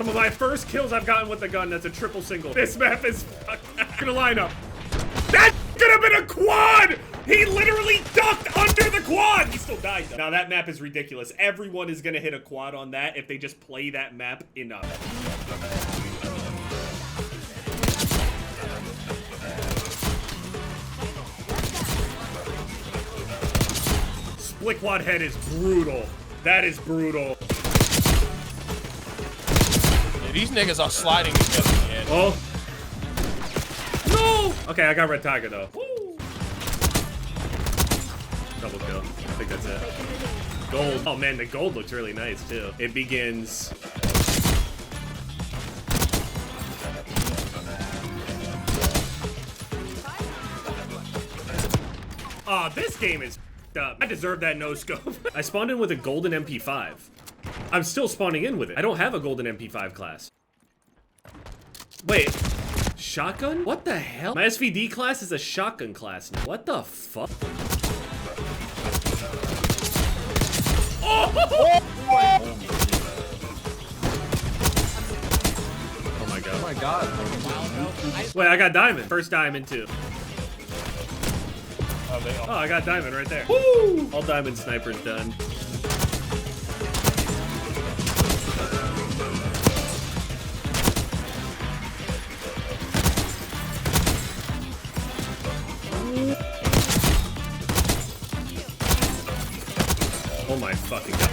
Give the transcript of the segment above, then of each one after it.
Some of my first kills I've gotten with the gun. That's a triple single. This map is gonna line up. That could have been a quad! He literally ducked under the quad! He still died though. Now that map is ridiculous. Everyone is gonna hit a quad on that if they just play that map enough. Split quad head is brutal. That is brutal. Yeah, these niggas are sliding together, man. Oh. No! Okay, I got red tiger though. Woo. Double kill. I think that's it. Gold. Oh man, the gold looks really nice too. It begins. Oh, this game is up. I deserve that no scope. I spawned in with a golden MP5. I'm still spawning in with it. I don't have a golden MP5 class. Wait, shotgun? What the hell? My SVD class is a shotgun class now. What the fuck? Oh! Oh my god. Oh my god. Wait, I got diamond. First diamond too. Oh, I got diamond right there. Woo! All diamond snipers done. Oh my fucking god.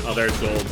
Oh, there's gold.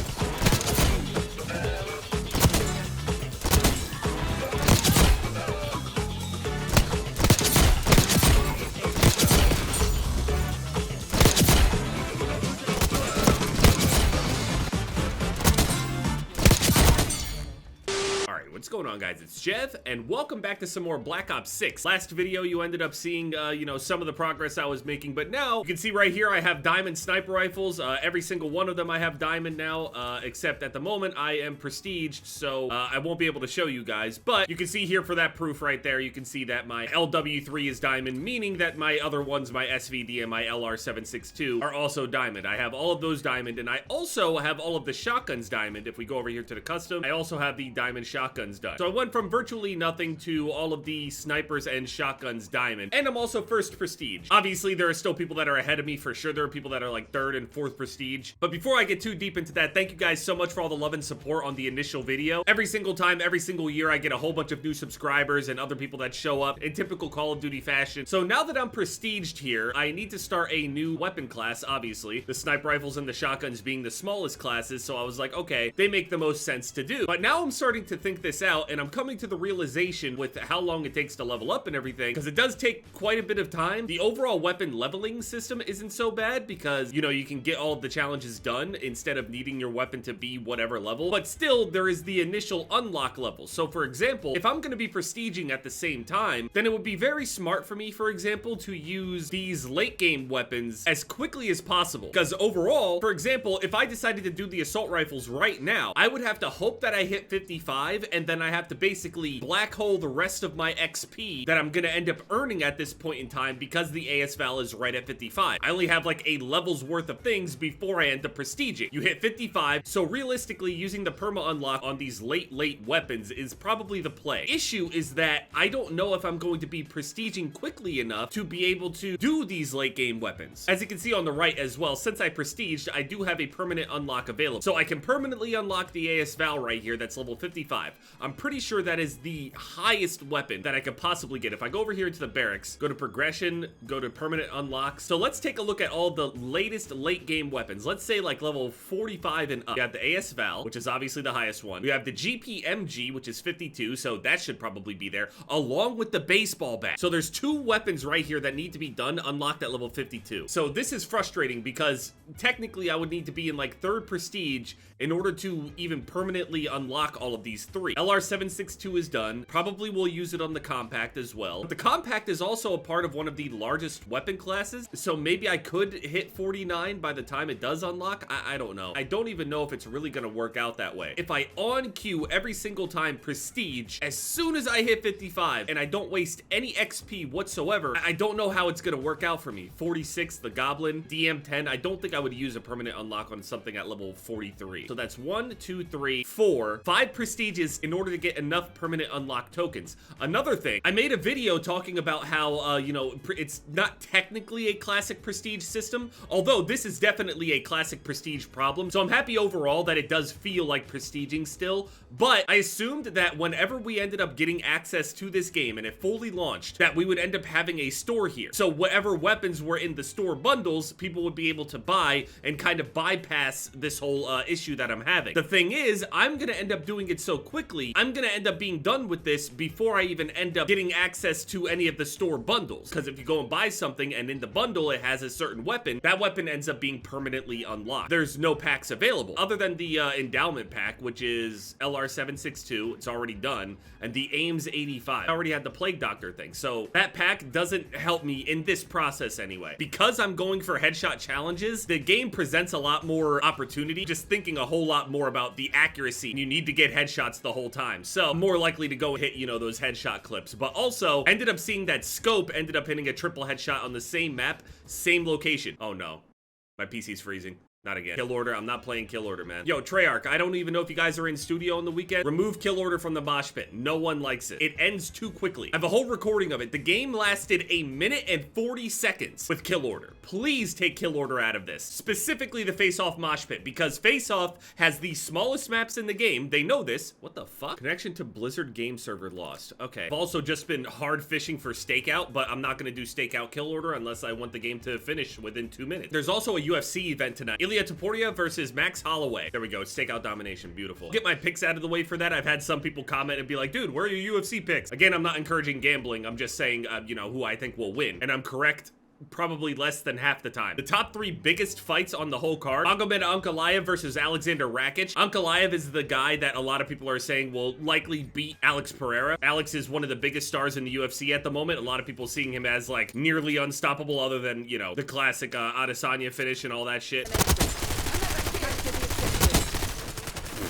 What's going on, guys? It's Jeff, and welcome back to some more Black Ops 6. Last video, you ended up seeing, you know, some of the progress I was making, but now, you can see right here, I have diamond sniper rifles. Every single one of them I have diamond now, except at the moment, I am prestiged, so I won't be able to show you guys, but you can see here for that proof right there, you can see that my LW3 is diamond, meaning that my other ones, my SVD and my LR762, are also diamond. I have all of those diamond, and I also have all of the shotguns diamond. If we go over here to the custom, I also have the diamond shotguns done. So I went from virtually nothing to all of the snipers and shotguns diamond, and I'm also first prestige. Obviously, there are still people that are ahead of me for sure. There are people that are like third and fourth prestige. But before I get too deep into that, thank you guys so much for all the love and support on the initial video. Every single time, every single year, I get a whole bunch of new subscribers and other people that show up in typical Call of Duty fashion. So now that I'm prestiged here, I need to start a new weapon class, obviously. The sniper rifles and the shotguns being the smallest classes, so I was like, okay, they make the most sense to do. But now I'm starting to think this out, and I'm coming to the realization with how long it takes to level up and everything, because it does take quite a bit of time. The overall weapon leveling system isn't so bad because, you know, you can get all of the challenges done instead of needing your weapon to be whatever level, but still there is the initial unlock level. So for example, if I'm going to be prestiging at the same time, then it would be very smart for me, for example, to use these late game weapons as quickly as possible, because overall, for example, if I decided to do the assault rifles right now, I would have to hope that I hit 55, and then I have to basically black hole the rest of my XP that I'm gonna end up earning at this point in time because the ASVAL is right at 55. I only have like a level's worth of things before I end up prestiging. You hit 55, so realistically using the perma unlock on these late weapons is probably the play. Issue is that I don't know if I'm going to be prestiging quickly enough to be able to do these late game weapons. As you can see on the right as well, since I prestiged, I do have a permanent unlock available. So I can permanently unlock the ASVAL right here, that's level 55. I'm pretty sure that is the highest weapon that I could possibly get. If I go over here into the barracks, go to progression, go to permanent unlocks. So let's take a look at all the latest late game weapons. Let's say like level 45 and up. We have the ASVAL, which is obviously the highest one. We have the GPMG, which is 52, so that should probably be there, along with the baseball bat. So there's two weapons right here that need to be done, unlocked at level 52. So this is frustrating because technically I would need to be in like third prestige in order to even permanently unlock all of these three. LR7 LR762 is done. Probably will use it on the compact as well. But the compact is also a part of one of the largest weapon classes, so maybe I could hit 49 by the time it does unlock. I don't know. I don't even know if it's really gonna work out that way. If I on queue every single time prestige, as soon as I hit 55 and I don't waste any XP whatsoever, I don't know how it's gonna work out for me. 46, the Goblin, DM10, I don't think I would use a permanent unlock on something at level 43. So that's 1, 2, 3, 4, 5 prestiges in order to get enough permanent unlock tokens. Another thing, I made a video talking about how, you know, it's not technically a classic prestige system, although this is definitely a classic prestige problem. So I'm happy overall that it does feel like prestiging still, but I assumed that whenever we ended up getting access to this game and it fully launched, that we would end up having a store here. So whatever weapons were in the store bundles, people would be able to buy and kind of bypass this whole issue that I'm having. The thing is, I'm gonna end up doing it so quickly, I'm gonna end up being done with this before I even end up getting access to any of the store bundles. Because if you go and buy something and in the bundle it has a certain weapon, that weapon ends up being permanently unlocked. There's no packs available other than the endowment pack, which is LR762. It's already done, and the Ames 85. I already had the Plague Doctor thing, so that pack doesn't help me in this process anyway. Because I'm going for headshot challenges, the game presents a lot more opportunity, just thinking a whole lot more about the accuracy. You need to get headshots the whole time, so I'm more likely to go hit, you know, those headshot clips. But also, ended up seeing that Scope ended up hitting a triple headshot on the same map, same location. Oh no, my PC's freezing. Not again. Kill order. I'm not playing kill order, man. Yo, Treyarch, I don't even know if you guys are in studio on the weekend. Remove kill order from the mosh pit. No one likes it. It ends too quickly. I have a whole recording of it. The game lasted 1 minute and 40 seconds with kill order. Please take kill order out of this. Specifically the face-off mosh pit, because face-off has the smallest maps in the game. They know this. What the fuck? Connection to Blizzard game server lost. Okay. I've also just been hard fishing for stakeout, but I'm not gonna do stakeout kill order unless I want the game to finish within 2 minutes. There's also a UFC event tonight. Ilya Topuria versus Max Holloway. There we go. Stakeout domination. Beautiful. Get my picks out of the way for that. I've had some people comment and be like, dude, where are your UFC picks? Again, I'm not encouraging gambling. I'm just saying, you know, who I think will win. And I'm correct probably less than half the time. The top 3 biggest fights on the whole card: Magomed Ankalaev versus Alexander Rakic. Ankalaev is the guy that a lot of people are saying will likely beat Alex Pereira. Alex is one of the biggest stars in the UFC at the moment. A lot of people seeing him as like nearly unstoppable, other than, you know, the classic Adesanya finish and all that shit.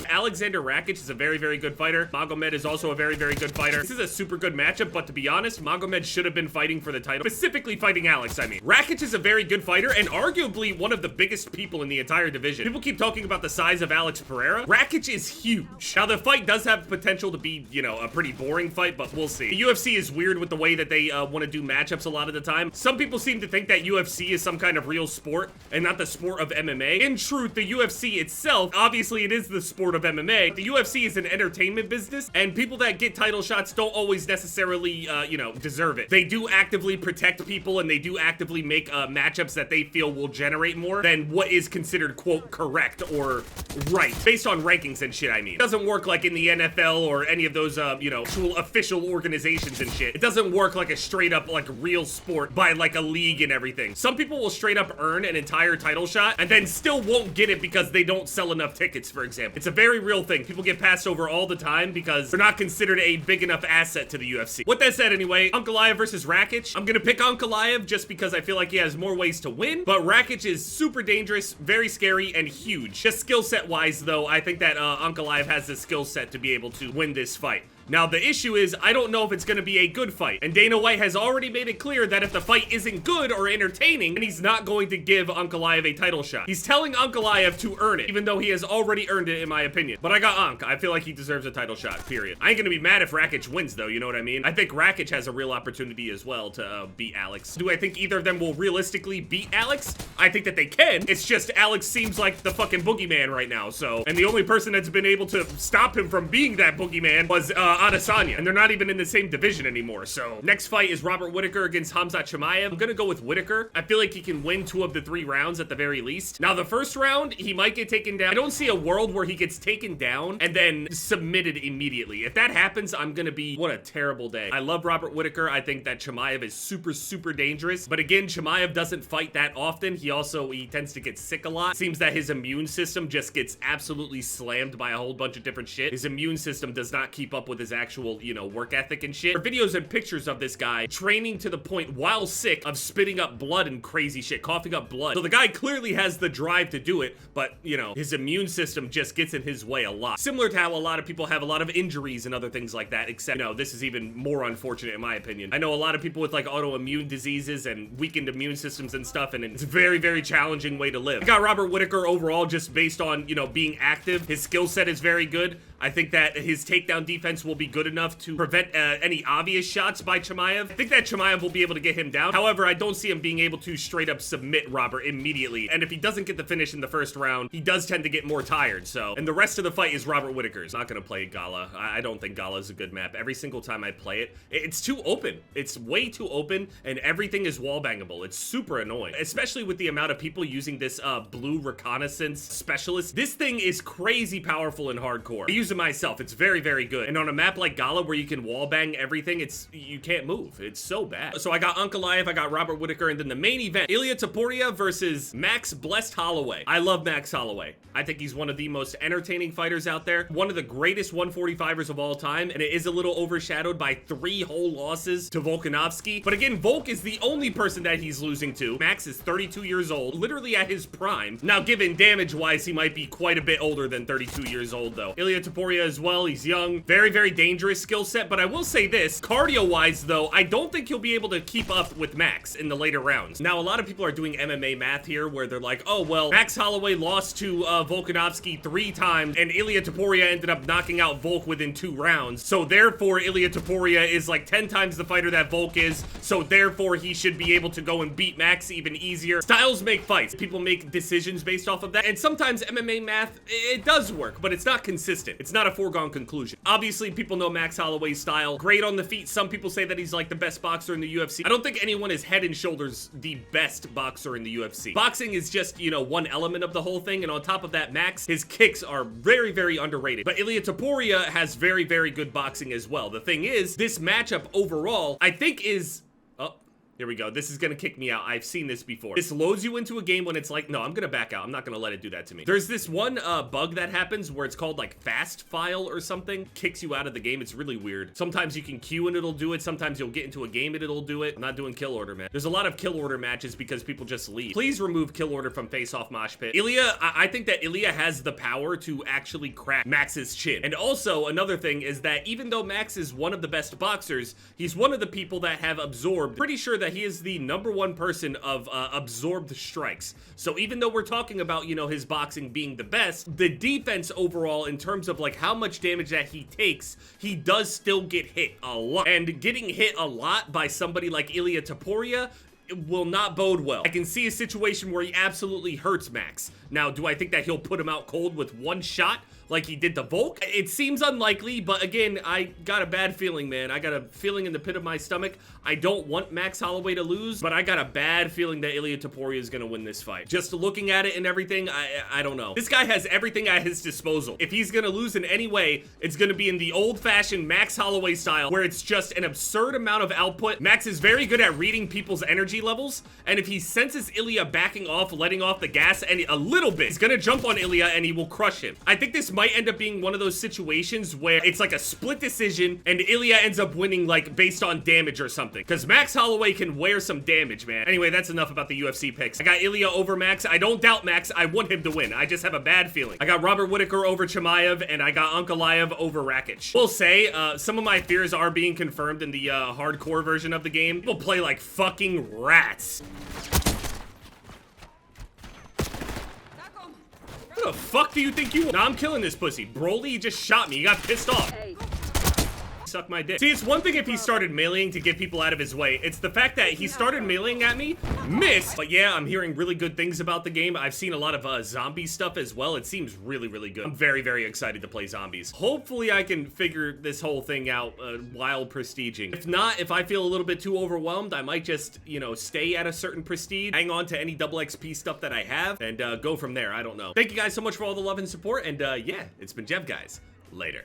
Alexander Rakic is a very, very good fighter. Magomed is also a very, very good fighter. This is a super good matchup, but to be honest, Magomed should have been fighting for the title. Specifically fighting Alex, I mean. Rakic is a very good fighter and arguably one of the biggest people in the entire division. People keep talking about the size of Alex Pereira. Rakic is huge. Now, the fight does have potential to be, you know, a pretty boring fight, but we'll see. The UFC is weird with the way that they want to do matchups a lot of the time. Some people seem to think that UFC is some kind of real sport and not the sport of MMA. In truth, the UFC itself, obviously it is the sport of MMA. The UFC is an entertainment business, and people that get title shots don't always necessarily, you know, deserve it. They do actively protect people, and they do actively make matchups that they feel will generate more than what is considered, quote, correct or right, based on rankings and shit, I mean. It doesn't work like in the NFL or any of those, you know, actual official organizations and shit. It doesn't work like a straight up, like, real sport by, like, a league and everything. Some people will straight up earn an entire title shot and then still won't get it because they don't sell enough tickets, for example. It's a very real thing. People get passed over all the time because they're not considered a big enough asset to the UFC. With that said, anyway, Ankalaev versus Rakic. I'm gonna pick Ankalaev just because I feel like he has more ways to win, but Rakic is super dangerous, very scary, and huge. Just skill set wise, though, I think that Ankalaev has the skill set to be able to win this fight. Now, the issue is, I don't know if it's going to be a good fight. And Dana White has already made it clear that if the fight isn't good or entertaining, then he's not going to give Ankalaev a title shot. He's telling Ankalaev to earn it, even though he has already earned it, in my opinion. But I got Ank. I feel like he deserves a title shot, period. I ain't going to be mad if Rakic wins, though, you know what I mean? I think Rakic has a real opportunity as well to beat Alex. Do I think either of them will realistically beat Alex? I think that they can. It's just Alex seems like the fucking boogeyman right now, so. And the only person that's been able to stop him from being that boogeyman was Adesanya, and they're not even in the same division anymore. So next fight is Robert Whittaker against Khamzat Chimaev. I'm gonna go with Whittaker. I feel like he can win 2 of the 3 rounds at the very least. Now the first round, he might get taken down. I don't see a world where he gets taken down and then submitted immediately. If that happens, I'm gonna be, what a terrible day. I love Robert Whittaker. I think that Chimaev is super, super dangerous. But again, Chimaev doesn't fight that often. He tends to get sick a lot. Seems that his immune system just gets absolutely slammed by a whole bunch of different shit. His immune system does not keep up with his actual, you know, work ethic and shit. There are videos and pictures of this guy training to the point, while sick, of spitting up blood and crazy shit, coughing up blood. So the guy clearly has the drive to do it, but, you know, his immune system just gets in his way a lot. Similar to how a lot of people have a lot of injuries and other things like that, except, you know, this is even more unfortunate in my opinion. I know a lot of people with like autoimmune diseases and weakened immune systems and stuff, and it's a very, very challenging way to live. I got Robert Whittaker overall just based on, you know, being active. His skill set is very good. I think that his takedown defense will be good enough to prevent any obvious shots by Chimaev. I think that Chimaev will be able to get him down. However, I don't see him being able to straight up submit Robert immediately. And if he doesn't get the finish in the first round, he does tend to get more tired. So, and the rest of the fight is Robert Whittaker's. Not gonna play Gala. I don't think Gala is a good map. Every single time I play it, it's too open. It's way too open, and everything is wall bangable. It's super annoying, especially with the amount of people using this blue reconnaissance specialist. This thing is crazy powerful in hardcore. I use it myself. It's very, very good. And on a map like Gala where you can wall bang everything, you can't move. It's so bad. So I got Ankalaev, I got Robert Whittaker, and then the main event, Ilia Topuria versus Max Blessed Holloway. I love Max Holloway. I think he's one of the most entertaining fighters out there. One of the greatest 145ers of all time, and it is a little overshadowed by 3 whole losses to Volkanovski. But again, Volk is the only person that he's losing to. Max is 32 years old, literally at his prime. Now, given damage-wise, he might be quite a bit older than 32 years old, though. Ilia Topuria as well, he's young. Very, very dangerous skill set, but I will say this, cardio-wise, though, I don't think he'll be able to keep up with Max in the later rounds. Now, a lot of people are doing MMA math here, where they're like, oh, well, Max Holloway lost to Volkanovski 3 times, and Ilia Topuria ended up knocking out Volk within 2 rounds. So therefore, Ilia Topuria is like 10 times the fighter that Volk is, so therefore he should be able to go and beat Max even easier. Styles make fights. People make decisions based off of that, and sometimes MMA math, it does work, but it's not consistent. It's not a foregone conclusion. Obviously, people know Max Holloway's style. Great on the feet. Some people say that he's like the best boxer in the UFC. I don't think anyone is head and shoulders the best boxer in the UFC. Boxing is just, you know, one element of the whole thing, and on top of that, Max, his kicks are very, very underrated. But Ilia Topuria has very, very good boxing as well. The thing is, this matchup overall, I think is... Here we go. This is gonna kick me out. I've seen this before. This loads you into a game when it's like, no, I'm gonna back out. I'm not gonna let it do that to me. There's this one bug that happens where it's called like fast file or something. Kicks you out of the game. It's really weird. Sometimes you can queue and it'll do it. Sometimes you'll get into a game and it'll do it. I'm not doing kill order, man. There's a lot of kill order matches because people just leave. Please remove kill order from face off mosh pit. Ilia, I think that Ilia has the power to actually crack Max's chin. And also another thing is that even though Max is one of the best boxers, he's one of the people that have absorbed, pretty sure that he is the #1 person of absorbed strikes. So even though we're talking about, you know, his boxing being the best, the defense overall in terms of like how much damage that he takes, he does still get hit a lot. And getting hit a lot by somebody like Ilia Topuria, it will not bode well. I can see a situation where he absolutely hurts Max. Now, do I think that he'll put him out cold with 1 shot like he did to Volk? It seems unlikely, but again, I got a bad feeling, man. I got a feeling in the pit of my stomach. I don't want Max Holloway to lose, but I got a bad feeling that Ilia Topuria is gonna win this fight. Just looking at it and everything, I don't know. This guy has everything at his disposal. If he's gonna lose in any way, it's gonna be in the old-fashioned Max Holloway style, where it's just an absurd amount of output. Max is very good at reading people's energy levels, and if he senses Ilia backing off, letting off the gas and a little bit, he's gonna jump on Ilia and he will crush him. I think this might end up being one of those situations where it's like a split decision and Ilia ends up winning like based on damage or something, because Max Holloway can wear some damage, man. Anyway, that's enough about the UFC picks. I got Ilia over Max. I don't doubt Max. I want him to win. I just have a bad feeling. I got Robert Whittaker over Chimaev, and I got Ankalaev over Rakic. We'll say some of my fears are being confirmed in the hardcore version of the game. People play like fucking rats. What the fuck do you think you want? Nah, I'm killing this pussy. Broly just shot me. He got pissed off. suck my dick. See, it's one thing if he started meleeing to get people out of his way. It's the fact that he started meleeing at me, missed. But yeah, I'm hearing really good things about the game. I've seen a lot of zombie stuff as well. It seems really, really good. I'm very, very excited to play zombies. Hopefully I can figure this whole thing out while prestiging. If not, if I feel a little bit too overwhelmed, I might just, you know, stay at a certain prestige, hang on to any double XP stuff that I have, and go from there. I don't know. Thank you guys so much for all the love and support, and yeah, it's been Jeff, guys. Later.